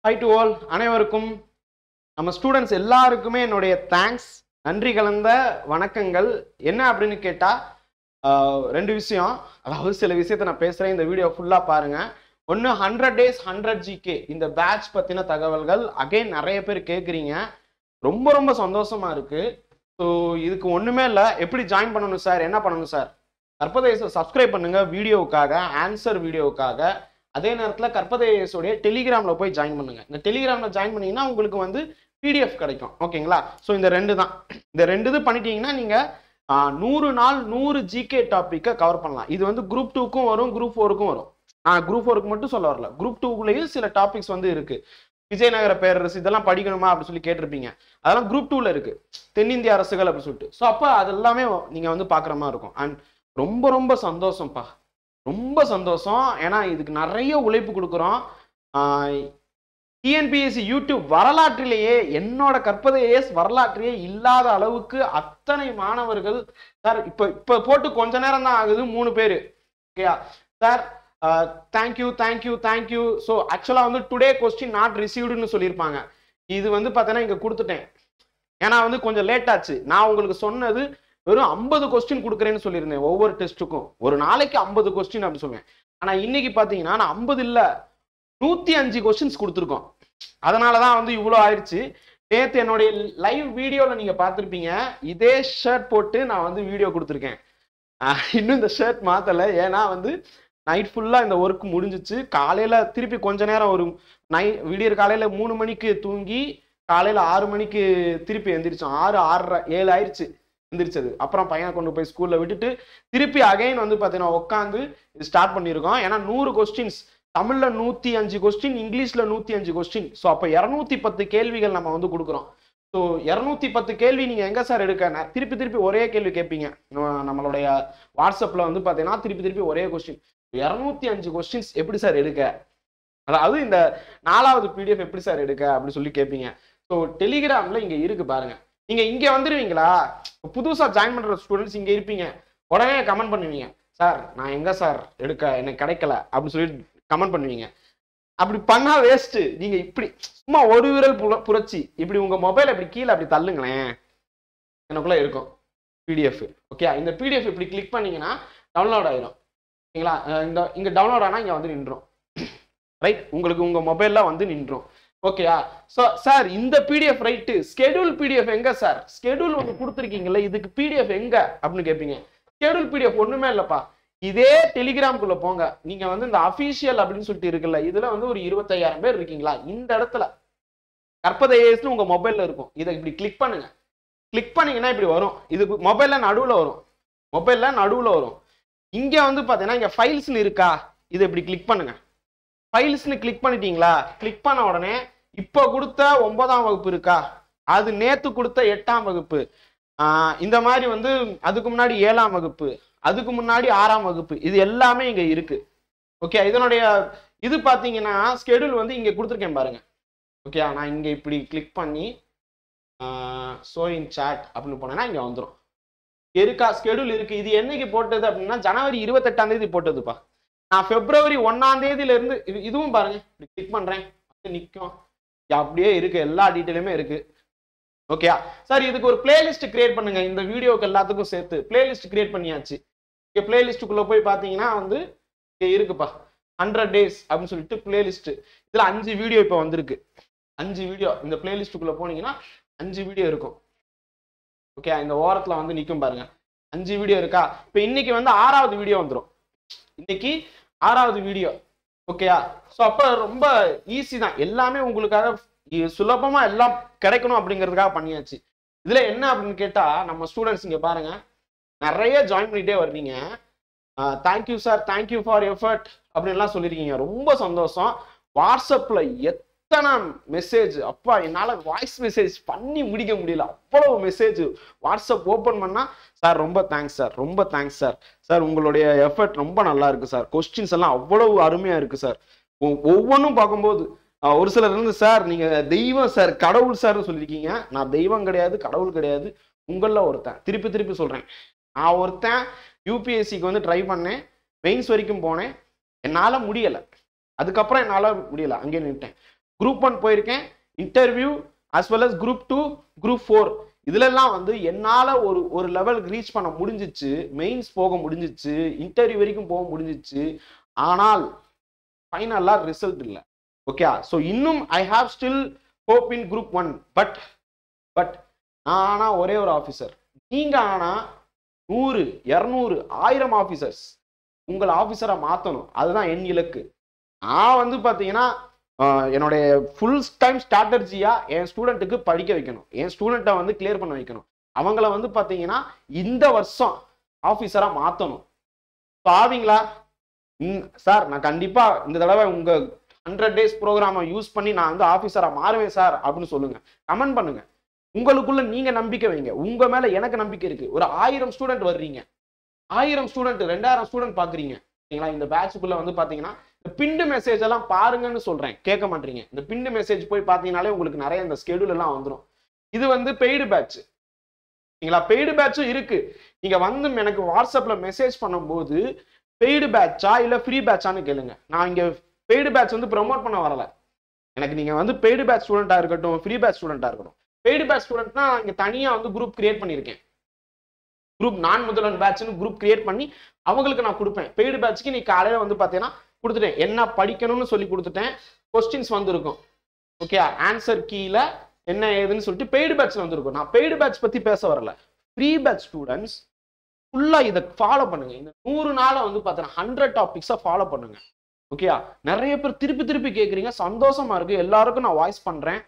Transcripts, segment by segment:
Hi to all அனைவருக்கும் நம்ம students எல்லாருக்குமே என்னுடைய தேங்க்ஸ் நன்றி கலந்த வணக்கங்கள். என்ன அப்படின்னு கேட்டா ரெண்டு விஷயம், அதாவது சில விஷயத்தை நான் பேசுறேன், இந்த வீடியோ ஃபுல்லா பாருங்க. ஒன்று 100 days 100 GK இந்த பேட்ச் பத்தின தகவல்கள். அகைன் நிறைய பேர் கேட்குறீங்க, ரொம்ப ரொம்ப சந்தோஷமா இருக்கு. ஸோ இதுக்கு ஒண்ணுமே இல்லை, எப்படி ஜாயின் பண்ணணும் சார், என்ன பண்ணணும் சார்? கற்பதேச சப்ஸ்கிரைப் பண்ணுங்க வீடியோவுக்காக, ஆன்சர் வீடியோவுக்காக. அதே நேரத்தில் கற்பதேசோடைய டெலிகிராமில் போய் ஜாயின் பண்ணுங்க. இந்த டெலிகிராமில் ஜாயின் பண்ணீங்கன்னா உங்களுக்கு வந்து பிடிஎஃப் கிடைக்கும், ஓகேங்களா? ஸோ இந்த ரெண்டு தான், இந்த ரெண்டு இது பண்ணிட்டீங்கன்னா நீங்கள் 100 நாள் 100 ஜிகே டாப்பிக்கை கவர் பண்ணலாம். இது வந்து குரூப் 2க்கும் வரும், குரூப் 4க்கும் வரும். குரூப் 4க்கு மட்டும் சொல்ல வரல, குரூப் 2க்குள்ளேயும் சில டாபிக்ஸ் வந்து இருக்கு. விஜயநகர பேரரசு இதெல்லாம் படிக்கணுமா அப்படின்னு சொல்லி கேட்டிருப்பீங்க, அதெல்லாம் குரூப் 2ல இருக்கு. தென்னிந்திய அரசுகள் அப்படின்னு சொல்லிட்டு. ஸோ அப்போ அதெல்லாமே நீங்கள் வந்து பார்க்குற மாதிரி இருக்கும். அண்ட் ரொம்ப ரொம்ப சந்தோஷம்ப்பா, ரொம்ப சந்தோஷம். ஏன்னா இதுக்கு நிறைய உழைப்பு கொடுக்குறோம். டிஎன்பிஎஸ்சி யூடியூப் வரலாற்றிலேயே, என்னோட கற்பதேஸ் வரலாற்றிலேயே இல்லாத அளவுக்கு அத்தனை மாணவர்கள் சார். இப்போ போட்டு கொஞ்ச நேரம் தான் ஆகுது, 3 பேர். ஓகேயா sir, thank you thank you thank you. So ஆக்சுவலாக வந்து டுடே கொஸ்டின் நாட் ரிசீவ்டுன்னு சொல்லியிருப்பாங்க. இது வந்து பார்த்தீங்கன்னா இங்கே கொடுத்துட்டேன், ஏன்னா வந்து கொஞ்சம் லேட் ஆச்சு. நான் உங்களுக்கு சொன்னது வெறும் 50 கொஸ்டின் கொடுக்குறேன்னு சொல்லியிருந்தேன். ஒவ்வொரு டெஸ்ட்டுக்கும் ஒரு நாளைக்கு 50 கொஸ்டின் அப்படின்னு சொல்லுவேன். ஆனால் இன்னைக்கு பார்த்தீங்கன்னா நான் 50 இல்லை 105 கொஸ்டின்ஸ் கொடுத்துருக்கோம். அதனாலதான் வந்து இவ்வளோ ஆயிடுச்சு. நேற்று என்னுடைய லைவ் வீடியோவில் நீங்கள் பார்த்துருப்பீங்க, இதே ஷர்ட் போட்டு நான் வந்து வீடியோ கொடுத்துருக்கேன். இன்னும் இந்த ஷர்ட் மாற்றலை, ஏன்னா வந்து நைட் ஃபுல்லாக இந்த ஒர்க் முடிஞ்சிச்சு. காலையில் திருப்பி கொஞ்ச நேரம் ஒரு விடியற் காலையில் 3 மணிக்கு தூங்கி காலையில் 6 மணிக்கு திருப்பி எந்திரிச்சோம். 6, 6:30, 7 ஆயிடுச்சு எந்திரிச்சது. அப்புறம் பையனை கொண்டு போய் ஸ்கூலில் விட்டுட்டு திருப்பி அகைன் வந்து பார்த்தீங்கன்னா உட்காந்து இது ஸ்டார்ட் பண்ணியிருக்கோம். ஏன்னா 100 கொஸ்டின்ஸ், தமிழில் 105 கொஸ்டின், இங்கிலீஷில் 105 கொஸ்டின். ஸோ அப்போ 210 கேள்விகள் நம்ம வந்து கொடுக்குறோம். ஸோ 210 கேள்வி நீங்கள் எங்கே சார் எடுக்க? திருப்பி திருப்பி ஒரே கேள்வி கேட்பீங்க நம்மளுடைய வாட்ஸ்அப்பில் வந்து பார்த்தீங்கன்னா, திருப்பி ஒரே கொஸ்டின். 205 கொஸ்டின்ஸ் எப்படி சார் எடுக்க? அதாவது இந்த 4வது பிடிஎஃப் எப்படி சார் எடுக்க அப்படின்னு சொல்லி கேட்பீங்க. ஸோ டெலிகிராமில் இங்கே இருக்கு பாருங்க. நீங்கள் இங்கே வந்துடுவீங்களா? புதுசாக ஜாயின் பண்ணுற ஸ்டூடெண்ட்ஸ் இங்கே இருப்பீங்க, உடனே கமெண்ட் பண்ணுவீங்க, சார் நான் எங்கே சார் எடுக்க, எனக்கு கிடைக்கல அப்படின்னு சொல்லி கமெண்ட் பண்ணுவீங்க. அப்படி பண்ணா வேஸ்ட்டு. நீங்கள் இப்படி சும்மா ஒரு விரல் புரட்சி இப்படி உங்கள் மொபைல் இப்படி கீழே அப்படி தள்ளுங்களேன், எனக்குள்ளே இருக்கும் பிடிஎஃப். ஓகே, இந்த பிடிஎஃப் இப்படி கிளிக் பண்ணீங்கன்னா டவுன்லோட் ஆயிரும். ஓகேங்களா? இங்கே டவுன்லோட் ஆனால் இங்கே வந்து நின்றோம். ரைட், உங்களுக்கு உங்கள் மொபைலில் வந்து நின்றோம். ஓகேயா? ஸோ சார் இந்த பிடிஎஃப் ரைட்டு, ஸ்கெடியூல் பிடிஎஃப் எங்க சார்? ஸ்கெடியூல் ஒன்று கொடுத்துருக்கீங்கல்ல, இதுக்கு பிடிஎஃப் எங்க அப்படின்னு கேட்பீங்க. ஸ்கெடியூல் பிடிஎஃப் ஒன்றுமே இல்லைப்பா, இதே டெலிகிராம்குள்ளே போங்க. நீங்கள் வந்து இந்த அஃபீஷியல் அப்படின்னு சொல்லிட்டு இருக்குல்ல, இதில் வந்து ஒரு 25,000 பேர் இருக்கீங்களா, இந்த இடத்துல கற்பதேசம்னு உங்கள் மொபைலில் இருக்கும். இதை இப்படி கிளிக் பண்ணுங்க. கிளிக் பண்ணீங்கன்னா இப்படி வரும். இது மொபைலில் நடுவில் வரும், மொபைலில் நடுவில் வரும். இங்கே வந்து பார்த்தீங்கன்னா இங்கே ஃபைல்ஸ்னு இருக்கா, இதை இப்படி கிளிக் பண்ணுங்க. ஃபைல்ஸ்னு கிளிக் பண்ணிட்டீங்களா? கிளிக் பண்ண உடனே இப்போ கொடுத்த 9ஆம் வகுப்பு இருக்கா, அது நேற்று கொடுத்த 8ஆம் வகுப்பு, இந்த மாதிரி வந்து அதுக்கு முன்னாடி 7ஆம் வகுப்பு, அதுக்கு முன்னாடி 6ஆம் வகுப்பு, இது எல்லாமே இங்கே இருக்கு. ஓகே, இதனுடைய இது பார்த்தீங்கன்னா ஸ்கெடியூல் வந்து இங்கே கொடுத்துருக்கேன் பாருங்க. ஓகே, நான் இங்கே இப்படி கிளிக் பண்ணி ஷோ இன் சாட் அப்படின்னு போனேன்னா இங்கே வந்துடும். இருக்கா ஸ்கெடியூல் இருக்கு. இது என்னைக்கு போட்டது அப்படின்னா ஜனவரி 28ஆம் தேதி போட்டதுப்பா. நான் பிப்ரவரி 1ஆம் தேதியிலிருந்து இதுவும் பாருங்க, இப்படி கிளிக் பண்றேன், நிற்கும், அப்படியே இருக்கு, எல்லா டீட்டெயிலுமே இருக்கு. ஓகே சார், இதுக்கு ஒரு பிளேலிஸ்ட் கிரியேட் பண்ணுங்க. இந்த வீடியோக்கு எல்லாத்துக்கும் சேர்த்து பிளேலிஸ்ட் கிரியேட் பண்ணியாச்சு. இங்கே பிளேலிஸ்ட்டுக்குள்ள போய் பார்த்தீங்கன்னா வந்து இங்கே இருக்குப்பா 100 days அப்படின்னு சொல்லிட்டு பிளேலிஸ்ட். இதில் 5 வீடியோ இப்போ வந்திருக்கு, 5 வீடியோ. இந்த பிளேலிஸ்ட்டுக்குள்ள போனீங்கன்னா 5 வீடியோ இருக்கும். ஓகே, இந்த ஓரத்தில் வந்து நிற்கும் பாருங்க, 5 வீடியோ இருக்கா. இப்போ இன்னைக்கு வந்து 6வது வீடியோ வந்துடும். இன்னைக்கு 6வது வீடியோ. ஓகேயா? ஸோ அப்போ ரொம்ப ஈஸி தான், எல்லாமே உங்களுக்காக சுலபமாக எல்லாம் கிடைக்கணும் அப்படிங்கிறதுக்காக பண்ணியாச்சு. இதில் என்ன அப்படின்னு கேட்டால், நம்ம ஸ்டூடெண்ட்ஸ் இங்கே பாருங்க நிறைய ஜாயின் பண்ணிகிட்டே வர்றீங்க. Thank you sir, thank you for effort அப்படின்லாம் சொல்லியிருக்கீங்க, ரொம்ப சந்தோஷம். வாட்ஸ்அப்பில் எத்தனை மெசேஜ், அப்பா என்னால் வாய்ஸ் மெசேஜ் பண்ணி முடிக்க முடியல, அவ்வளவு மெசேஜ். வாட்ஸ்அப் ஓப்பன் பண்ணால் சார் ரொம்ப தேங்க்ஸ் சார், ரொம்ப தேங்க்ஸ் சார், சார் உங்களுடைய எஃபர்ட் ரொம்ப நல்லா இருக்கு சார், கொஸ்டின்ஸ் எல்லாம் அவ்வளவு அருமையாக இருக்கு சார். ஒவ்வொன்றும் பார்க்கும்போது ஒரு சிலர் இருந்து சார் நீங்கள் தெய்வம் சார், கடவுள் சார்னு சொல்லியிருக்கீங்க. நான் தெய்வம் கிடையாது, கடவுள் கிடையாது, உங்களில் ஒருத்தன். திருப்பி சொல்கிறேன், நான் ஒருத்தன் யூபிஎஸ்சிக்கு வந்து ட்ரை பண்ணேன், மெயின்ஸ் வரைக்கும் போனேன், என்னால் முடியலை. அதுக்கப்புறம் என்னால் முடியலை, அங்கே நின்ட்டேன். குரூப் 1 போயிருக்கேன், interview as well as group 2, group 4 இதுல எல்லாம் வந்து என்னால ஒரு லெவலுக்கு ரீச் பண்ண முடிஞ்சிச்சு, மெயின்ஸ் போக முடிஞ்சிச்சு, இன்டர்வியூ வரைக்கும் போக முடிஞ்சிச்சு. ஆனால் ஃபைனலா ரிசல்ட் இல்லை. ஓகே, ஸோ இன்னும் I have still hope in group 1. But நான் ஆனா ஒரே ஒரு ஆஃபீஸர், நீங்க ஆனா 100, 200, 1000 ஆஃபீஸர்ஸ் உங்களை ஆஃபீஸரா மாத்தணும். அதுதான் என் இலக்கு. நான் வந்து பாத்தீங்கன்னா என்னுடைய ஃபுல் டைம் ஸ்ட்ராட்டஜியா என் ஸ்டூடெண்ட்டுக்கு படிக்க வைக்கணும், என் ஸ்டூடெண்ட்டை வந்து கிளியர் பண்ண வைக்கணும், அவங்கள வந்து பாத்தீங்கன்னா இந்த வருஷம் ஆஃபீஸரா மாத்தணும். ஆவீங்களா சார்? நான் கண்டிப்பா இந்த தடவை உங்க 100 days ப்ரோக்ராமை யூஸ் பண்ணி நான் வந்து ஆஃபீஸரா மாறுவேன் சார் அப்படின்னு சொல்லுங்க, கமெண்ட் பண்ணுங்க. உங்களுக்குள்ள நீங்க நம்பிக்கை வைங்க, உங்க மேல எனக்கு நம்பிக்கை இருக்கு. ஒரு 1000 ஸ்டூடெண்ட் வர்றீங்க, 1000 ஸ்டூடெண்ட் 2000 ஸ்டூடெண்ட் பாக்குறீங்க. இந்த பேட்சுக்குள்ள வந்து பாத்தீங்கன்னா இந்த பிண்டு மெசேஜ் எல்லாம் பாருங்கன்னு சொல்றேன், கேட்க மாட்டீங்க. இந்த பிண்டு மெசேஜ் போய் பாத்தீங்கன்னாலே உங்களுக்கு நிறைய இந்த ஸ்கெடியூல் எல்லாம் வந்துடும். இது வந்து பெய்டு பேட்ச். பெய்டு பேட்சும் இருக்கு. நீங்க வந்து எனக்கு வாட்ஸ்அப்ல மெசேஜ் பண்ணும்போது பெய்டு பேட்சா இல்ல ஃப்ரீ பேட்சான்னு கேளுங்க. நான் இங்க பெய்டு பேட்ச் வந்து ப்ரொமோட் பண்ண வரல. எனக்கு நீங்க வந்து பெய்டு பேட்ச் ஸ்டூடெண்டா இருக்கட்டும், ஃப்ரீ பேட்ச் ஸ்டூடெண்டா இருக்கட்டும். பெய்டு பேட்ச் ஸ்டூடெண்ட்னா இங்க தனியா வந்து குரூப் கிரியேட் பண்ணியிருக்கேன். குரூப் நான் முதல்வன் பேட்ச்னு குரூப் கிரியேட் பண்ணி அவங்களுக்கு நான் கொடுப்பேன். பெய்டு பேட்ச்க்கு நீ காலையில வந்து பாத்தீங்கன்னா கொடுத்துட்டேன், என்ன படிக்கணும்னு சொல்லி கொடுத்துட்டேன், கொஸ்டின்ஸ் வந்துருக்கும். ஓகே, ஆன்சர் கீழ என்ன ஏதுன்னு சொல்லிட்டு பெய்டு பேட்ச்ல வந்துருக்கும். நான் பெய்டு பேட்ச் பத்தி பேச வரல. ஃப்ரீ பேட்ச் ஸ்டூடெண்ட்ஸ் ஃபுல்லா இதை ஃபாலோ பண்ணுங்க. இந்த 100 நாளை வந்து பாத்தீங்கன்னா 100 டாபிக்ஸை ஃபாலோ பண்ணுங்க. ஓகேயா, நிறைய பேர் திருப்பி கேட்குறீங்க, சந்தோஷமா இருக்கு. எல்லாருக்கும் நான் வாய்ஸ் பண்றேன்.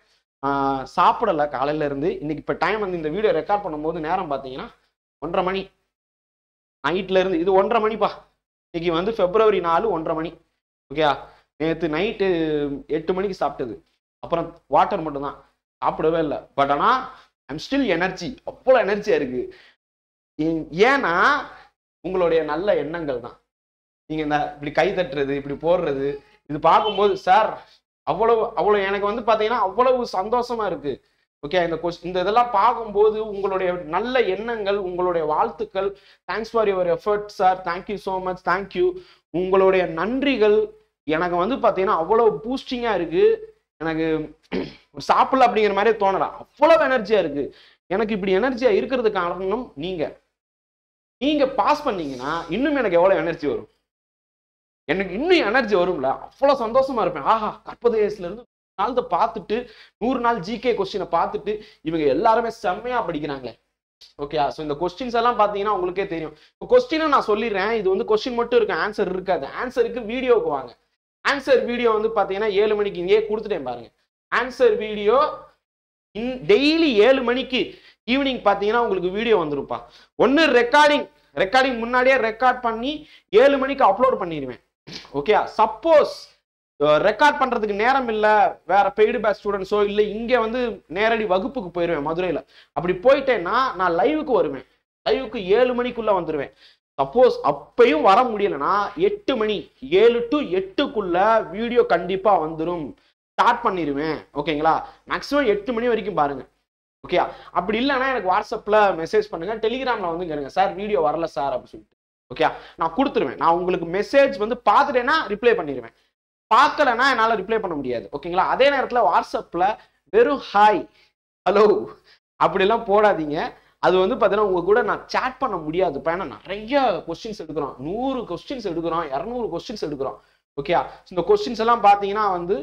சாப்பிடல காலையில இருந்து. இன்னைக்கு இப்போ டைம் வந்து இந்த வீடியோ ரெக்கார்ட் பண்ணும்போது நேரம் பார்த்தீங்கன்னா 1:30 மணி நைட்ல இருந்து. இது 1:30 மணிப்பா. இன்னைக்கு வந்து February 4, 1:30 மணி. ஓகேயா, நேற்று நைட்டு 8 மணிக்கு சாப்பிட்டது. அப்புறம் வாட்டர் மட்டும் தான், சாப்பிடவே இல்லை. பட் ஆனால் ஐம் ஸ்டில் எனர்ஜி, அவ்வளோ எனர்ஜியா இருக்கு. ஏன்னா உங்களுடைய நல்ல எண்ணங்கள் தான். நீங்க இந்த இப்படி கை தட்டுறது, இப்படி போடுறது, இது பார்க்கும்போது சார் அவ்வளவு எனக்கு வந்து பாத்தீங்கன்னா அவ்வளவு சந்தோஷமா இருக்கு. ஓகே, இந்த இதெல்லாம் பார்க்கும்போது உங்களுடைய நல்ல எண்ணங்கள், உங்களுடைய வாழ்த்துக்கள், thanks for your effort sir, thank you so much, thank you. உங்களுடைய நன்றிகள் எனக்கு வந்து பாத்தீங்கன்னா அவ்வளவு பூஸ்டிங்கா இருக்கு. எனக்கு சாப்பிடல அப்படிங்கிற மாதிரியே தோணல, அவ்வளவு எனர்ஜியா இருக்கு. எனக்கு இப்படி எனர்ஜியா இருக்கிறதுக்கு காரணம் நீங்க பாஸ் பண்ணீங்கன்னா இன்னும் எனக்கு எவ்வளவு எனர்ஜி வரும். எனக்கு இன்னும் எனர்ஜி வரும்ல, அவ்வளவு சந்தோஷமா இருப்பேன். ஆஹா, கற்பதேசத்துல இருந்து நாள் பார்த்துட்டு 100 நாள் ஜிகே கொஸ்டினை பார்த்துட்டு இவங்க எல்லாருமே செம்மையா படிக்கிறாங்களே. ஓகே, ஸோ இந்த கொஸ்டின்ஸ் எல்லாம் பாத்தீங்கன்னா உங்களுக்கே தெரியும். கொஸ்டினும் நான் சொல்லிடுறேன், இது வந்து கொஸ்டின் மட்டும் இருக்கு, ஆன்சர் இருக்காது. ஆன்சருக்கு வீடியோக்கு வாங்க. ஆன்சர் வீடியோ வந்து பாத்தீங்கன்னா 7 மணிக்கு இங்கே கொடுத்துட்டேன் பாருங்க. ஆன்சர் வீடியோ டெய்லி 7 மணிக்கு ஈவினிங் பாத்தீங்கன்னா உங்களுக்கு வீடியோ வந்துருப்பா. ஒன்னு ரெக்கார்டிங் முன்னாடியே ரெக்கார்ட் பண்ணி 7 மணிக்கு அப்லோட் பண்ணிடுவேன். ஓகே, சப்போஸ் ரெக்கார்ட் பண்றதுக்கு நேரம் இல்ல, வேற பெய்டு பேட்ச் ஸ்டூடெண்ட்ஸோ இல்ல, இங்க வந்து நேரடி வகுப்புக்கு போயிருவேன் மதுரையில. அப்படி போயிட்டேன்னா நான் லைவுக்கு வருவேன். லைவுக்கு 7 மணிக்குள்ள வந்துருவேன். சப்போஸ் அப்பயும் வர முடியலன்னா 8 மணி 7 to 8க்குள்ள வீடியோ கண்டிப்பா வந்துடும், ஸ்டார்ட் பண்ணிடுவேன். ஓகேங்களா, மேக்ஸிமம் 8 மணி வரைக்கும் பாருங்க. ஓகே, அப்படி இல்லைன்னா எனக்கு வாட்ஸ்அப்ல மெசேஜ் பண்ணுங்க, டெலிகிராம்ல வந்து கேளுங்க, சார் வீடியோ வரல சார் அப்படின்னு சொல்லிட்டு. ஓகே, நான் கொடுத்துருவேன். நான் உங்களுக்கு மெசேஜ் வந்து பார்த்துட்டேன்னா ரிப்ளை பண்ணிடுவேன், பார்க்கலன்னா என்னால் ரிப்ளை பண்ண முடியாது. ஓகேங்களா, அதே நேரத்தில் வாட்ஸ்அப்ல வெறும் ஹாய் ஹலோ அப்படிலாம் போடாதீங்க. அது வந்து பார்த்தீங்கன்னா உங்க கூட நான் சேட் பண்ண முடியாது. இப்போ ஏன்னா நிறைய கொஸ்டின்ஸ் எடுக்கிறோம், 100 கொஸ்டின்ஸ் எடுக்கிறோம், 200 கொஸ்டின்ஸ் எடுக்கிறோம். ஓகே, இந்த கொஸ்டின்ஸ் எல்லாம் பார்த்தீங்கன்னா வந்து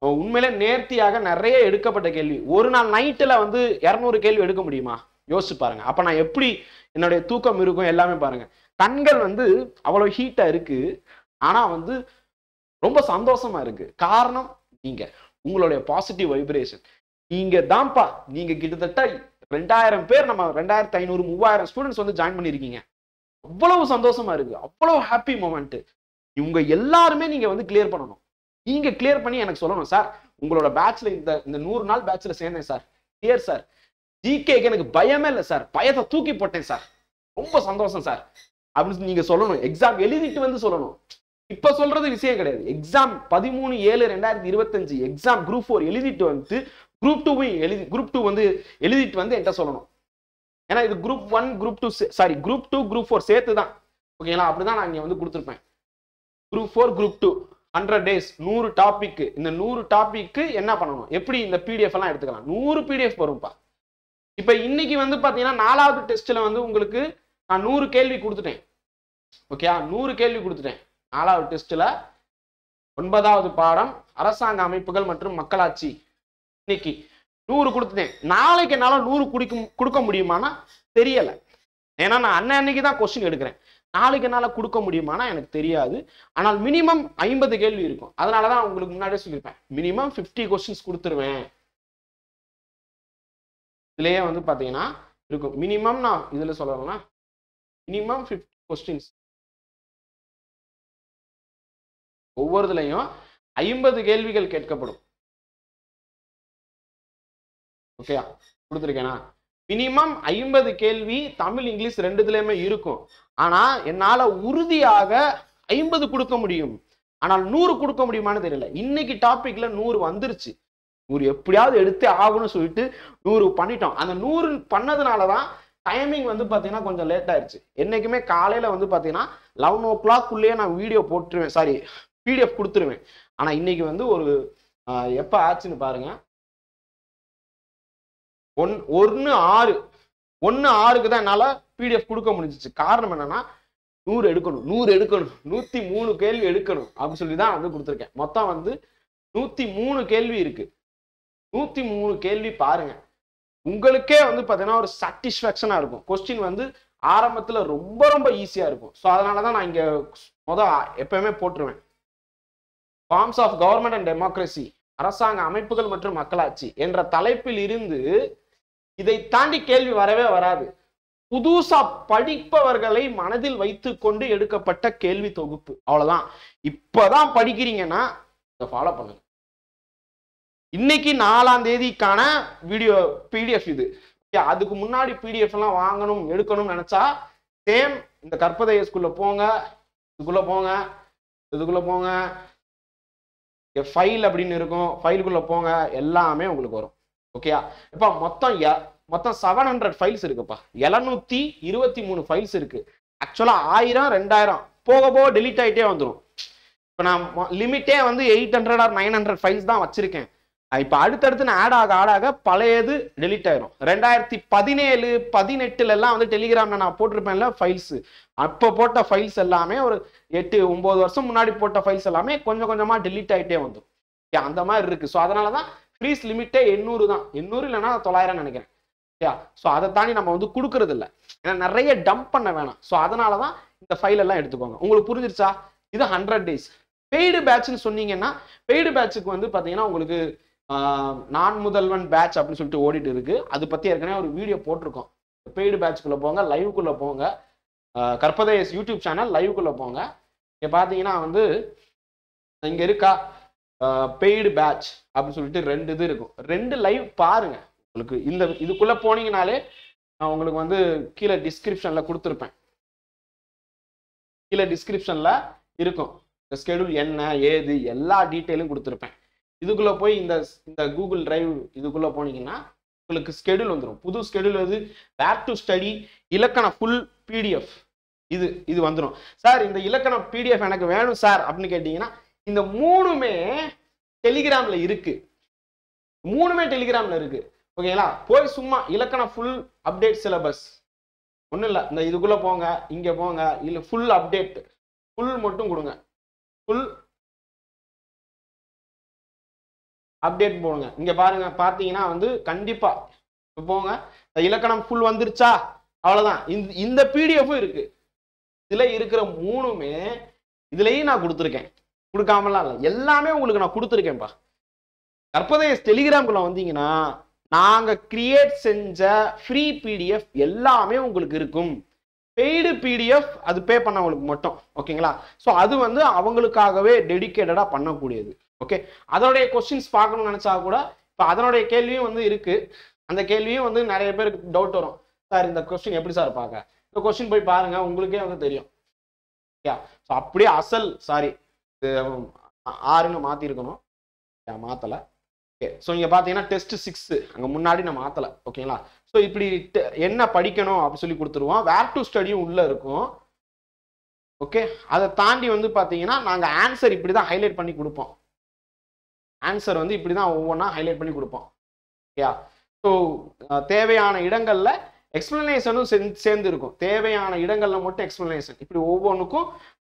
உண்மையிலே நேர்த்தியாக நிறைய எடுக்கப்பட்ட கேள்வி. ஒரு நாள் நைட்டில் வந்து 200 கேள்வி எடுக்க முடியுமா? யோசிச்சு பாருங்க. அப்போ நான் எப்படி என்னுடைய தூக்கம் இருக்கும் எல்லாமே பாருங்க. கண்கள் வந்து அவ்வளவு ஹீட்டா இருக்கு, ஆனா வந்து ரொம்ப சந்தோஷமா இருக்கு. காரணம் நீங்க, உங்களுடைய பாசிட்டிவ் வைப்ரேஷன். நீங்க தான்ப்பா, நீங்க கிட்டத்தட்ட 2000 பேர், நம்ம 2500 3000 ஸ்டூடெண்ட்ஸ் வந்து ஜாயின் பண்ணிருக்கீங்க. அவ்வளவு சந்தோஷமா இருக்கு, அவ்வளவு ஹாப்பி மொமெண்ட். இவங்க எல்லாருமே நீங்க வந்து கிளியர் பண்ணணும். நீங்க கிளியர் பண்ணி எனக்கு சொல்லணும், சார் உங்களோட பேட்ச்ல இந்த 100 நாள் பேட்ச்ல சேர்ந்தேன் சார், கிளியர் சார், ஜிகேக்கு எனக்கு பயமே இல்லை சார், பயத்தை தூக்கி போட்டேன் சார், ரொம்ப சந்தோஷம் சார் அப்படின்னு நீங்க சொல்லணும். எக்ஸாம் எழுதிட்டு வந்து சொல்லணும். இப்ப சொல்றது விஷயம் கிடையாது. எக்ஸாம் 13/7/2025 எக்ஸாம் குரூப் 4 எழுதிட்டு வந்து குரூப் 2 வந்து எழுதிட்டு வந்து என்கிட்ட சொல்லணும். ஏன்னா இது group 1 group 2 sorry group 2 group 4 சேர்த்து தான். ஓகேங்களா, அப்படிதான் நான் இங்க வந்து கொடுத்துருப்பேன். Group 4 group 2 100 days 100 topic. இந்த 100 டாபிக்கு என்ன பண்ணணும், எப்படி இந்த பிடிஎஃப் எல்லாம் எடுத்துக்கலாம். 100 பிடிஎஃப் வரும்பா. இப்ப இன்னைக்கு வந்து பாத்தீங்கன்னா 4வது டெஸ்ட்ல வந்து உங்களுக்கு நான் 100 கேள்வி கொடுத்துட்டேன். ஓகே, 100 கேள்வி கொடுத்துட்டேன் 4வது டெஸ்ட்ல. 9வது பாடம் அரசாங்க அமைப்புகள் மற்றும் மக்களாட்சி. இன்னைக்கு 100 கொடுத்துட்டேன். நாளைக்கு என்னால 100 கொடுக்க முடியுமானா தெரியல. ஏன்னா நான் அன்னைக்கு தான் கொஸ்டின் எடுக்கிறேன். நாளைக்கு என்னால கொடுக்க முடியுமானா எனக்கு தெரியாது. ஆனால் மினிமம் 50 கேள்வி இருக்கும். அதனாலதான் உங்களுக்கு முன்னாடியே சொல்லியிருப்பேன், மினிமம் 50 கொஸ்டின்ஸ் கொடுத்துருவேன். இதுலயே வந்து பாத்தீங்கன்னா இருக்கும் மினிமம். நான் இதுல சொல்லணும்னா மினிமம் 50 கொஸ்டின்ஸ். ஒவ்வொருதுலையும் 50 கேள்விகள் கேட்கப்படும். ஓகே, கொடுத்துருக்கேனா? மினிமம் 50 கேள்வி தமிழ் இங்கிலீஷ் ரெண்டுத்துலயுமே இருக்கும். ஆனா என்னால உறுதியாக 50 கொடுக்க முடியும். ஆனால் 100 கொடுக்க முடியுமான்னு தெரியல. இன்னைக்கு டாபிக்ல 100 வந்துருச்சு. 100 எப்படியாவது எடுத்து ஆகணும்னு சொல்லிட்டு 100 பண்ணிட்டோம். அந்த 100 பண்ணதுனாலதான் டைமிங் வந்து பாத்தீங்கன்னா கொஞ்சம் லேட் ஆயிடுச்சு. என்னைக்குமே காலையில வந்து பாத்தீங்கன்னா 11 o'clock நான் வீடியோ போட்டுருவேன், சாரி பிடிஎஃப் கொடுத்துருவேன். ஆனா இன்னைக்கு வந்து ஒரு எப்ப ஆச்சுன்னு பாருங்க, 1:06 தான் என்னால பிடிஎஃப் கொடுக்க முடிஞ்சிச்சு. காரணம் என்னன்னா 100 எடுக்கணும் 103 கேள்வி எடுக்கணும் அப்படின்னு சொல்லி தான் வந்து கொடுத்துருக்கேன். மொத்தம் வந்து 103 கேள்வி இருக்கு. 103 கேள்வி பாருங்க, உங்களுக்கே வந்து பாத்தீங்கன்னா ஒரு சாட்டிஸ்ஃபேக்ஷனா இருக்கும். கொஸ்டின் வந்து ஆரம்பத்துல ரொம்ப ரொம்ப ஈஸியா இருக்கும். ஸோ அதனாலதான் நான் இங்க எப்பயுமே போட்டுருவேன், forms of government and democracy, அரசாங்க அமைப்புகள் மற்றும் மக்களாட்சி என்ற தலைப்பில் இருந்து இதை தாண்டி கேள்வி வரவே வராது. புதுசா படிப்பவர்களை மனதில் வைத்துக் கொண்டு எடுக்கப்பட்ட கேள்வி தொகுப்பு. அவ்வளவுதான். இப்பதான் படிக்கிறீங்கன்னா இதை ஃபாலோ பண்ணுங்க. இன்னைக்கு 4ஆம் தேதிக்கான வீடியோ பிடிஎஃப் இது. அதுக்கு முன்னாடி பிடிஎஃப் எல்லாம் வாங்கணும் எடுக்கணும்னு நினைச்சா சேம் இந்த கற்பதை ஸ்கூல்ல போங்க, இதுக்குள்ள போங்க, ஃபைல் அப்படின்னு இருக்கும், ஃபைலுக்குள்ள போங்க, எல்லாமே உங்களுக்கு வரும். ஓகேயா? இப்ப மொத்தம் 700 ஃபைல்ஸ் இருக்குப்பா. 723 ஃபைல்ஸ் இருக்கு. ஆக்சுவலா 1000 2000 போக டெலீட் ஆயிட்டே வந்துடும். இப்ப நான் லிமிட்டே வந்து 800 or 900 ஃபைல்ஸ் தான் வச்சிருக்கேன். இப்ப அடுத்தடுத்து நான் ஆட் ஆக பழையது டெலீட் ஆயிரும். 2017 18 எல்லாம் வந்து டெலிகிராம்ல நான் போட்டிருப்பேன்ல ஃபைல்ஸ், அப்போ போட்ட ஃபைல்ஸ் எல்லாமே ஒரு 8-9 வருஷம் முன்னாடி போட்ட ஃபைல்ஸ் எல்லாமே கொஞ்சம் கொஞ்சமா டெலீட் ஆயிட்டே வந்துடும். அந்த மாதிரி இருக்கு. ஸோ அதனாலதான் ஃப்ரீஸ் லிமிட்டே 800 தான். 800 இல்லைன்னா 900 நினைக்கிறேன். ஸோ அதை தாண்டி நம்ம வந்து கொடுக்கறது இல்லை, ஏன்னா நிறைய டம்ப் பண்ண வேணாம். ஸோ அதனாலதான் இந்த ஃபைல் எல்லாம் எடுத்துக்கோங்க. உங்களுக்கு புரிஞ்சிருச்சா? இது 100 days பெய்டு பேட்ச்னு சொன்னீங்கன்னா, பெய்டு பேட்சுக்கு வந்து பாத்தீங்கன்னா உங்களுக்கு நான் முதல்வன் பேட்ச் அப்படின்னு சொல்லிட்டு ஓடிட்டு இருக்கு. அது பத்தி ஏற்கனவே ஒரு வீடியோ போட்டிருக்கோம். பெய்டு பேட்ச்குள்ள போங்க, லைவுக்குள்ள போங்க, கற்பதை யூடியூப் சேனல் லைவுக்குள்ள போங்க. இங்க பாத்தீங்கன்னா வந்து இங்க இருக்கா பெய்டு பேட்ச் அப்படின்னு சொல்லிட்டு 2 இது இருக்கும். 2 லைவ் பாருங்க. உங்களுக்கு இந்த இதுக்குள்ள போனீங்கனாலே நான் உங்களுக்கு வந்து கீழே டிஸ்கிரிப்ஷன்ல கொடுத்துருப்பேன். கீழே டிஸ்கிரிப்ஷன்ல இருக்கும் ஸ்கெடியூல் என்ன ஏது எல்லா டீட்டெயிலும் கொடுத்துருப்பேன். இதுக்குள்ள போய் இந்த கூகுள் டிரைவ் இதுக்குள்ள போனீங்கன்னா உங்களுக்கு ஸ்கெடியூல் வந்துடும். புது ஸ்கெடியூல் எது, வேர் டு ஸ்டடி இலக்கண ஃபுல் பிடிஎஃப் இது வந்துடும். சார் இந்த இலக்கணம் பிடிஎஃப் எனக்கு வேணும் சார் அப்படின்னு கேட்டீங்கன்னா, இந்த 3மே டெலிகிராம்ல இருக்கு. 3மே டெலிகிராம்ல இருக்கு. ஓகேங்களா? போய் சும்மா இலக்கண ஃபுல் அப்டேட் சிலபஸ் ஒன்றும் இல்லை, இந்த இதுக்குள்ள போங்க, இங்க போங்க, இல்லை ஃபுல் அப்டேட் ஃபுல் மட்டும் கொடுங்க, ஃபுல் அப்டேட் போடுங்க. இங்க பாருங்க, பார்த்தீங்கன்னா வந்து கண்டிப்பா போங்க, இலக்கணம் ஃபுல் வந்துருச்சா? அவ்வளவுதான். இந்த பிடிஎஃப் இருக்கு. இதுல இருக்கிற 3மே இதுலயும் நான் கொடுத்துருக்கேன், கொடுக்காமலாம் இல்லை, எல்லாமே உங்களுக்கு நான் கொடுத்துருக்கேன்ப்பா. கற்பதை டெலிகிராம்குள்ள வந்தீங்கன்னா நாங்க கிரியேட் செஞ்ச ஃப்ரீ பிடிஎஃப் எல்லாமே உங்களுக்கு இருக்கும். பெய்டு பிடிஎஃப் அது பே பண்ணவங்களுக்கு மட்டும். ஓகேங்களா? ஸோ அது வந்து அவங்களுக்காகவே டெடிகேட்டடா பண்ணக்கூடியது. ஓகே, அதனுடைய கொஸ்டின்ஸ் பார்க்கணும்னு நினைச்சா கூட இப்போ அதனுடைய கேள்வியும் வந்து இருக்கு. அந்த கேள்வியும் வந்து நிறைய பேருக்கு டவுட் வரும், சார் இந்த கொஸ்டின் எப்படி சார் பார்க்க? இந்த கொஸ்டின் போய் பாருங்க, உங்களுக்கே வந்து தெரியும். ஸோ அப்படியே அசல் சாரி 6ன்னு மாத்திருக்கணும், மாத்தல. ஓகே, ஸோ இங்க பாத்தீங்கன்னா டெஸ்ட் 6 அங்க முன்னாடி நான் மாத்தல. ஓகேங்களா? ஸோ இப்படி என்ன படிக்கணும் அப்படின்னு சொல்லி கொடுத்துருவோம். வேர் டு ஸ்டடியும் உள்ள இருக்கும். ஓகே, அதை தாண்டி வந்து பாத்தீங்கன்னா நாங்க ஆன்சர் இப்படிதான் ஹைலைட் பண்ணி கொடுப்போம். ஆன்சர் வந்து இப்படிதான் ஒவ்வொன்றா ஹைலைட் பண்ணி கொடுப்போம். ஓகே, ஸோ தேவையான இடங்கள்ல எக்ஸ்பிளனேஷனும் சேர்ந்து இருக்கும். தேவையான இடங்கள்ல மட்டும் எக்ஸ்பிளனேஷன். இப்படி ஒவ்வொன்றுக்கும்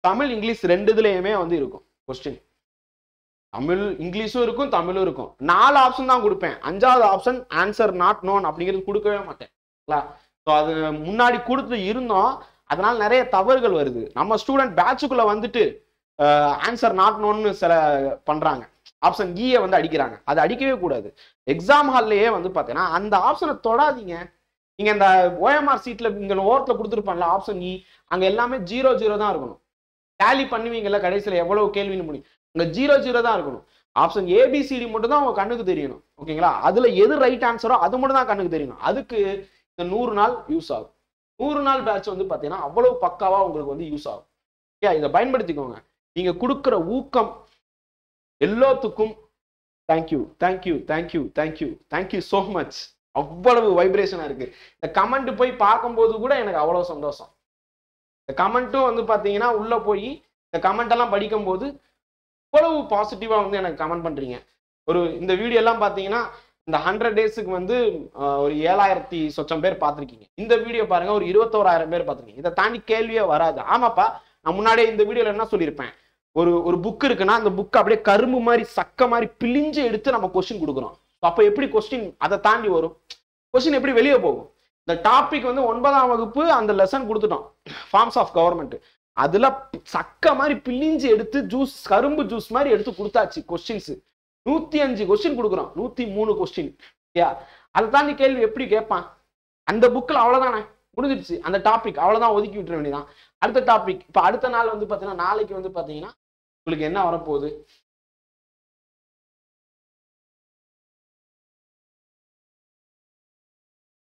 தமிழ் இங்கிலீஷ் ரெண்டுதுலயுமே வந்து இருக்கும் கொஸ்டின். தமிழ் இங்கிலீஷும் இருக்கும், தமிழும் இருக்கும். 4 ஆப்ஷன் தான் கொடுப்பேன். 5வது ஆப்ஷன் ஆன்சர் நாட் நோன் அப்படிங்கிறது கொடுக்கவே மாட்டேன். ஸோ அது முன்னாடி கொடுத்து இருந்தோம், அதனால நிறைய தவறுகள் வருது. நம்ம ஸ்டூடெண்ட் பேட்சுக்குள்ள வந்துட்டு ஆன்சர் நாட் நோன்னு சில பண்றாங்க, ஆப்ஷன் ஈயை வந்து அடிக்கிறாங்க. அது அடிக்கவே கூடாது. எக்ஸாம் ஹால்லையே வந்து பார்த்தீங்கன்னா அந்த ஆப்ஷனை தொடாதீங்க. நீங்க இந்த ஓஎம்ஆர் சீட்ல இங்க ஓரத்தில் கொடுத்துருப்பாங்கல்ல ஆப்ஷன் இ, அங்க எல்லாமே 0 தான் இருக்கணும். டேலி பண்ணுவீங்கல்ல கடைசியில் எவ்வளவு கேள்வின்னு முடியும், அங்க 0 தான் இருக்கணும். ஆப்ஷன் ஏபிசிடி மட்டும் தான் உங்க கண்ணுக்கு தெரியணும். ஓகேங்களா, அதுல எது ரைட் ஆன்சரோ அது மட்டும் தான் கண்ணுக்கு தெரியணும். அதுக்கு இந்த 100 நாள் யூஸ் ஆகும். 100 நாள் பேட்ச் வந்து பாத்தீங்கன்னா அவ்வளவு பக்காவா உங்களுக்கு வந்து யூஸ் ஆகும். இதை பயன்படுத்திக்கோங்க. நீங்க கொடுக்குற ஊக்கம் எல்லாத்துக்கும் thank you thank you thank you thank you thank you so much. அவ்வளவு வைப்ரேஷனா இருக்கு. இந்த கமெண்ட் போய் பார்க்கும்போது கூட எனக்கு அவ்வளவு சந்தோஷம். இந்த கமெண்ட்டும் வந்து பாத்தீங்கன்னா உள்ள போய் இந்த கமெண்ட் எல்லாம் படிக்கும் போது அவ்வளவு பாசிட்டிவா வந்து எனக்கு கமெண்ட் பண்றீங்க. இந்த வீடியோ எல்லாம் பாத்தீங்கன்னா இந்த 100 டேஸுக்கு வந்து ஒரு 7000 சொச்சம் பேர் பார்த்துருக்கீங்க. இந்த வீடியோ பாருங்க ஒரு 21,000 பேர் பார்த்துருக்கீங்க. இதை தாண்டி கேள்வியே வராது. ஆமாப்பா, நான் முன்னாடியே இந்த வீடியோல என்ன சொல்லியிருப்பேன், ஒரு புக் இருக்குன்னா அந்த புக் அப்படியே கரும்பு மாதிரி சக்க மாதிரி பிழிஞ்சு எடுத்து நம்ம கொஸ்டின் கொடுக்குறோம். அப்ப எப்படி கொஸ்டின் அதை தாண்டி வரும், கொஸ்டின் எப்படி வெளியே போகும்? இந்த டாபிக் வந்து 9ஆம் வகுப்பு அந்த லெசன் கொடுத்துட்டோம், ஃபார்ம்ஸ் ஆஃப் கவர்மெண்ட். அதுல சக்க மாதிரி பிழிஞ்சு எடுத்து ஜூஸ், கரும்பு ஜூஸ் மாதிரி எடுத்து கொடுத்தாச்சு. கொஸ்டின்ஸ் 105 கொஸ்டின் கொடுக்குறோம், 103 கொஸ்டின். அதை தாண்டி கேள்வி எப்படி கேட்பான்? அந்த புக்கில் அவ்வளவுதானே, முடிஞ்சிருச்சு. அந்த டாபிக் அவ்வளவுதான், ஒதுக்கி விட்டுற வேண்டியதான். அடுத்த டாபிக் இப்ப அடுத்த நாள் வந்து பாத்தீங்கன்னா நாளைக்கு வந்து பாத்தீங்கன்னா உங்களுக்கு என்ன வரப்போகுது,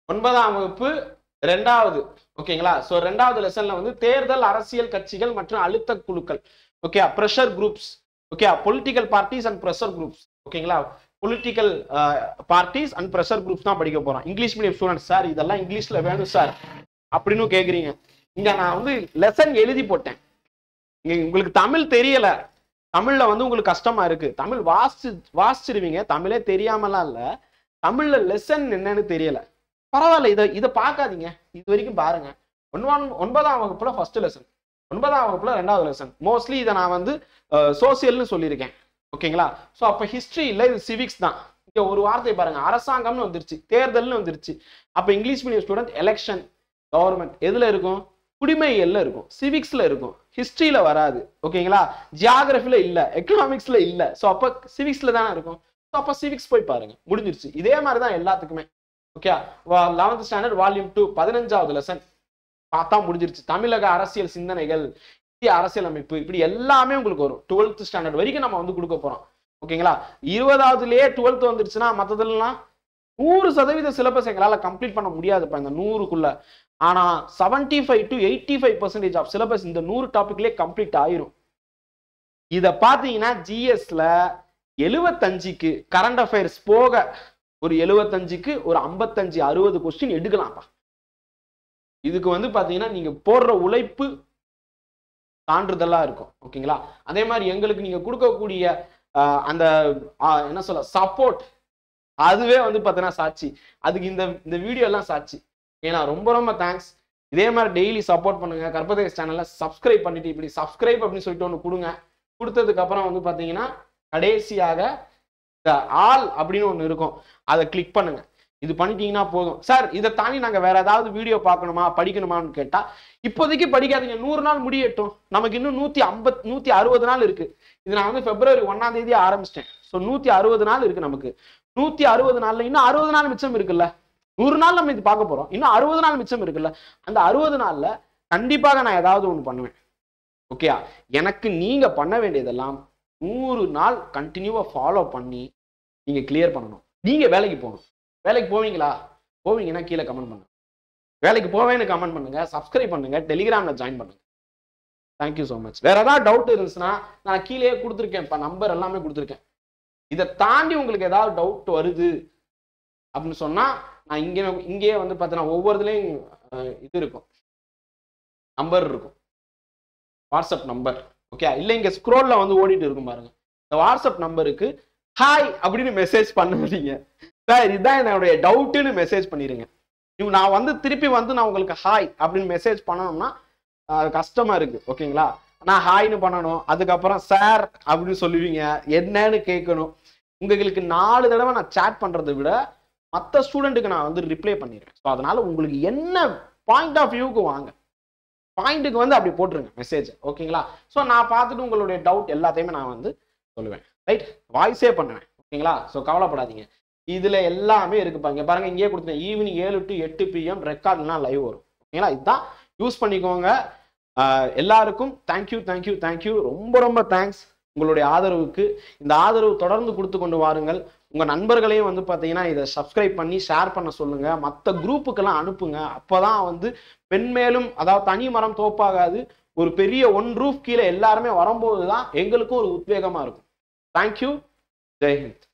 ஒன்பதாம் வகுப்பு 2வது. ஓகேங்களா, சோ 2வது லெசன்ல வந்து தேர்தல் அரசியல் கட்சிகள் மற்றும் அழுத்த குழுக்கள். Okay, pressure groups. Okay, political parties and pressure groups. ஓகேங்களா, political parties and pressure groups தான் படிக்க போறோம். இங்கிலீஷ் மீடியம் ஸ்டூடெண்ட்ஸ், சார் இதெல்லாம் இங்கிலீஷ்ல வேணும் சார் அப்படின்னு கேக்குறீங்க. இங்க நான் வந்து லெசன் எழுதி போட்டேன். உங்களுக்கு தமிழ் தெரியல, தமிழ்ல வந்து உங்களுக்கு கஷ்டமா இருக்கு, தமிழ் வாசிச்சிருவீங்க, தமிழே தெரியாமலாம் இல்ல, தமிழ்ல லெசன் என்னன்னு தெரியல, பரவாயில்ல, இதை பார்க்காதீங்க, இது வரைக்கும் பாருங்க. 9ஆம் வகுப்புல ஃபர்ஸ்ட் லெசன், 9ஆம் வகுப்புல 2வது லெசன். மோஸ்ட்லி இதை நான் வந்து சோசியல்னு சொல்லியிருக்கேன். ஓகேங்களா, ஸோ அப்ப ஹிஸ்டரி இல்லை, இது சிவிக்ஸ் தான். இங்க ஒரு வார்த்தை பாருங்க, அரசாங்கம்னு வந்துருச்சு, தேர்தல்னு வந்துருச்சு. அப்ப English medium student election, government எதுல இருக்கும்? குடிமையியல்ல இருக்கும், சிவிக்ஸ்ல இருக்கும், ஹிஸ்டரியில வராது. ஓகேங்களா, ஜியாகிரபில இல்ல, எக்கனாமிக்ஸ்ல இல்ல, ஸோ அப்ப சிவிக்ஸ்ல தானே இருக்கும். ஸோ அப்ப சிவிக்ஸ் போய் பாருங்க, முடிஞ்சிருச்சு. இதே மாதிரி தான் எல்லாத்துக்குமே. ஓகே, 11th ஸ்டாண்டர்ட் வால்யூம் 2 15வது லெசன் பார்த்தா முடிஞ்சிருச்சு. தமிழக அரசியல் சிந்தனைகள், இந்திய அரசியல் அமைப்பு, இப்படி எல்லாமே உங்களுக்கு வரும். 12th ஸ்டாண்டர்ட் வரைக்கும் நம்ம வந்து கொடுக்க போறோம். ஓகேங்களா, 20வதுலயே 12th வந்துருச்சுன்னா மற்றதுலாம் 100% சிலபஸ் எங்களால கம்ப்ளீட் பண்ண முடியாதுப்பா இந்த 100க்குள்ள. ஆனா 75 to 85% ஆஃப் சிலபஸ் இந்த 100 டாபிக்லயே கம்ப்ளீட் ஆயிரும். இத பாத்தீங்கன்னா ஜிஎஸ்ல 75க்கு கரண்ட் அஃபேர்ஸ் போக ஒரு 75க்கு ஒரு 55 60 கொஸ்டின் எடுக்கலாம்ப்பா. இதுக்கு வந்து பாத்தீங்கன்னா நீங்க போடுற உழைப்பு சான்றிதழா இருக்கும். ஓகேங்களா, அதே மாதிரி எங்களுக்கு நீங்க கொடுக்கக்கூடிய அந்த என்ன சொல்ல சப்போர்ட், அதுவே வந்து பாத்தீங்கன்னா சாட்சி. அதுக்கு இந்த வீடியோ எல்லாம் சாட்சி. ஏன்னா ரொம்ப ரொம்ப தேங்க்ஸ். இதே மாதிரி டெய்லி சப்போர்ட் பண்ணுங்க. கற்பதேஷ் சேனலை சப்ஸ்கிரைப் பண்ணிட்டு இப்படி சப்ஸ்கிரைப் அப்படின்னு சொல்லிட்டு ஒன்று கொடுங்க. கொடுத்ததுக்கு அப்புறம் வந்து பாத்தீங்கன்னா கடைசியாக ஆல் அப்படின்னு ஒன்று இருக்கும், அதை கிளிக் பண்ணுங்க. இது பண்ணிட்டீங்கன்னா போதும். சார் இதை தாண்டி நாங்கள் வேற ஏதாவது வீடியோ பார்க்கணுமா படிக்கணுமான்னு கேட்டா இப்போதைக்கு படிக்காதீங்க, 100 நாள் முடியட்டும். நமக்கு இன்னும் 160 நாள் இருக்கு. இது நான் வந்து February 1ஆம் தேதி ஆரம்பிச்சிட்டேன். ஸோ 160 நாள் இருக்கு நமக்கு. 160 நாள்ல இன்னும் 60 நாள் மிச்சம் இருக்குல்ல. 100 நாள் நம்ம இது பார்க்க போறோம், இன்னும் 60 நாள் மிச்சம் இருக்குல்ல. அந்த 60 நாள்ல கண்டிப்பாக நான் ஏதாவது ஒன்று பண்ணுவேன். ஓகே, எனக்கு நீங்க பண்ண வேண்டியதெல்லாம் 100 நாள் கண்டினியூவா ஃபாலோ பண்ணி நீங்க கிளியர் பண்ணணும். நீங்க வேலைக்கு போகணும். வேலைக்கு போவீங்களா? போவீங்கன்னா கீழே கமெண்ட் பண்ணுங்க. வேலைக்கு போவேன்னு கமெண்ட் பண்ணுங்க, சப்ஸ்கிரைப் பண்ணுங்க, டெலிகிராம்ல ஜாயின் பண்ணுங்க. Thank you so much. வேற ஏதாவது டவுட் இருந்துச்சுன்னா நான் கீழே கொடுத்துருக்கேன், நம்பர் எல்லாமே கொடுத்துருக்கேன். இதை தாண்டி உங்களுக்கு ஏதாவது டவுட் வருது அப்படின்னு சொன்னா நான் இங்கே வந்து பார்த்தீங்கன்னா ஒவ்வொருதுலையும் இது இருக்கும், நம்பர் இருக்கும். WhatsApp number. ஓகே, இல்லை இங்க ஸ்க்ரோல்ல வந்து ஓடிட்டு இருக்கும் பாருங்க, இந்த வாட்ஸ்அப் நம்பருக்கு ஹாய் அப்படின்னு மெசேஜ் பண்ணாதீங்க சார், இதுதான் என்னுடைய டவுட்டுன்னு மெசேஜ் பண்ணிடுங்க. நான் வந்து திருப்பி வந்து நான் உங்களுக்கு ஹாய் அப்படின்னு மெசேஜ் பண்ணணும்னா கஷ்டமா இருக்கு. ஓகேங்களா, நான் ஹாய்னு பண்ணணும், அதுக்கப்புறம் சார் அப்படின்னு சொல்லுவீங்க, என்னன்னு கேட்கணும். உங்களுக்கு 4 தடவை நான் சேட் பண்றதை விட மற்ற ஸ்டூடெண்ட்டுக்கு நான் வந்து ரிப்ளை பண்ணிடுறேன். ஸோ அதனால உங்களுக்கு என்ன பாயிண்ட் ஆஃப் வியூக்கு வாங்க, பாயிண்ட்டுக்கு வந்து அப்படி போட்டுருங்க மெசேஜ். ஓகேங்களா, ஸோ நான் பார்த்துட்டு உங்களுடைய டவுட் எல்லாத்தையுமே நான் வந்து சொல்லுவேன். ரைட், வாய்ஸே பண்ணுவேன். ஓகேங்களா, ஸோ கவலைப்படாதீங்க, இதுல எல்லாமே இருக்குப்பாங்க. பாருங்க இங்கேயே கொடுத்தேன், ஈவினிங் 7 to 8 PM ரெக்கார்ட்லாம் லைவ் வரும். ஓகேங்களா, இதுதான் யூஸ் பண்ணிக்கோங்க. எல்லாருக்கும் தேங்க்யூ தேங்க்யூ தேங்க்யூ, ரொம்ப ரொம்ப தேங்க்ஸ் உங்களுடைய ஆதரவுக்கு. இந்த ஆதரவு தொடர்ந்து கொடுத்து கொண்டு வாருங்கள். உங்க நண்பர்களையும் வந்து பார்த்தீங்கன்னா இதை சப்ஸ்கிரைப் பண்ணி ஷேர் பண்ண சொல்லுங்க, மற்ற குரூப்புக்கெல்லாம் அனுப்புங்க. அப்போதான் வந்து பெண்மேலும், அதாவது தனி மரம் தோப்பாகாது, ஒரு பெரிய ஒன் ரூஃப் கீழே எல்லாருமே வரும்போது தான் எங்களுக்கும் ஒரு உத்வேகமா இருக்கும். தேங்க்யூ, ஜெய்ஹிந்த்.